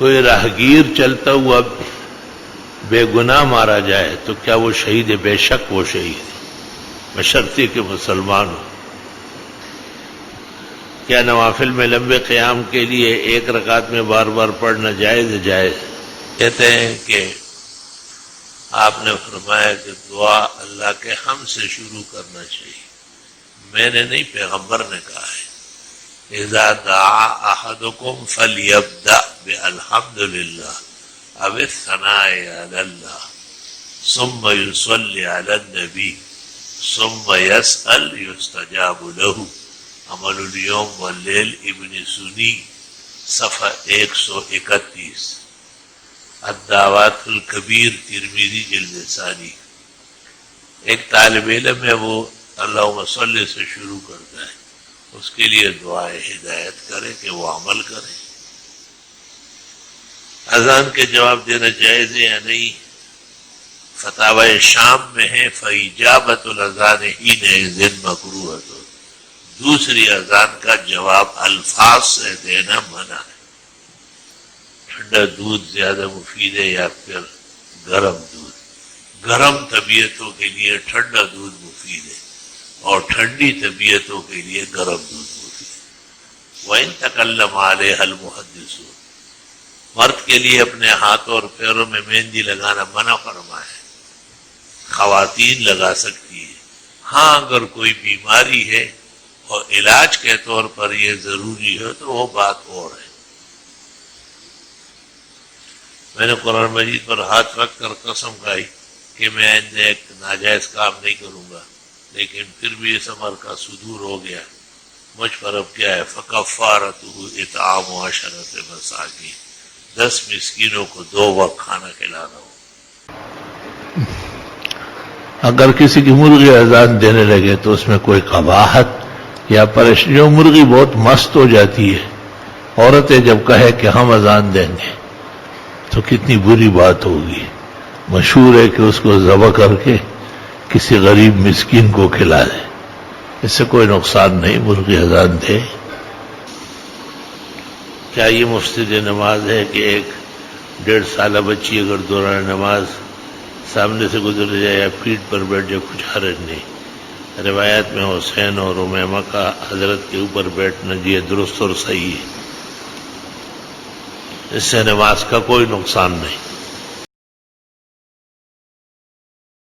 کوئی راہگیر چلتا ہوا بے گناہ مارا جائے تو کیا وہ شہید ہے؟ بے شک وہ شہید ہے، بشرطے کہ مسلمان ہو۔ کیا نوافل میں لمبے قیام کے لیے ایک رکعت میں بار بار پڑھنا جائز ہے؟ جائز۔ کہتے ہیں کہ آپ نے فرمایا کہ دعا اللہ کے حمد سے شروع کرنا چاہیے، میں نے نہیں، پیغمبر نے کہا ہے اذا دعا احدکم فلیبدأ بالحمد للہ او الثناء علی اللہ ثم یصلی علی النبی ثم یسأل یستجاب له، عمل الیوم واللیل، ابن سنی، صفحہ 131، الدعوات الکبیر، ترمذی جلد ثانی۔ ایک طالب علم ہے، وہ اللہم صلی سے شروع کرتا ہے، اس کے لیے دعائے ہدایت کرے کہ وہ عمل کرے۔ اذان کے جواب دینا جائز ہے یا نہیں؟ فتاوی شام میں ہے فإجابۃ الاذان حینئذ مکروہۃ، دوسری اذان کا جواب الفاظ سے دینا منع ہے۔ ٹھنڈا دودھ زیادہ مفید ہے یا پھر گرم دودھ؟ گرم طبیعتوں کے لیے ٹھنڈا دودھ مفید ہے، اور ٹھنڈی طبیعتوں کے لیے گرم دودھ مفید ہے۔ وَإِن تَكَلَّمَ عَلَيْهَا الْمُحَدِّثُونَ، مرد کے لیے اپنے ہاتھوں اور پیروں میں مہندی لگانا منع فرمایا ہے، خواتین لگا سکتی ہے۔ ہاں اگر کوئی بیماری ہے اور علاج کے طور پر یہ ضروری ہے تو وہ بات اور ہے۔ میں نے قرآن مجید پر ہاتھ رکھ کر قسم کھائی کہ میں آئندہ ایک ناجائز کام نہیں کروں گا، لیکن پھر بھی اس عمل کا صدور ہو گیا، مجھ پر اب کیا ہے؟ فَكَفَّارَتُهُ اِطْعَامُ 10 مساکین، 10 مسکینوں کو 2 وقت کھانا کھلانا ہو۔ اگر کسی کی مرغی اذان دینے لگے تو اس میں کوئی قباحت یا پریشانی؟ جو مرغی بہت مست ہو جاتی ہے، عورتیں جب کہے کہ ہم اذان دیں گے تو کتنی بری بات ہوگی۔ مشہور ہے کہ اس کو ذبح کر کے کسی غریب مسکین کو کھلا دے، اس سے کوئی نقصان نہیں، مرغی اذان دے۔ کیا یہ مفسد نماز ہے کہ ایک 1.5 سالہ بچی اگر دوران نماز سامنے سے گزر جائے یا پیٹھ پر بیٹھ جائے کچھ حرج نہیں؟ روایت میں حسین اور امیمہ کا حضرت کے اوپر بیٹھنا یہ درست اور صحیح ہے، اس سے نماز کا کوئی نقصان نہیں۔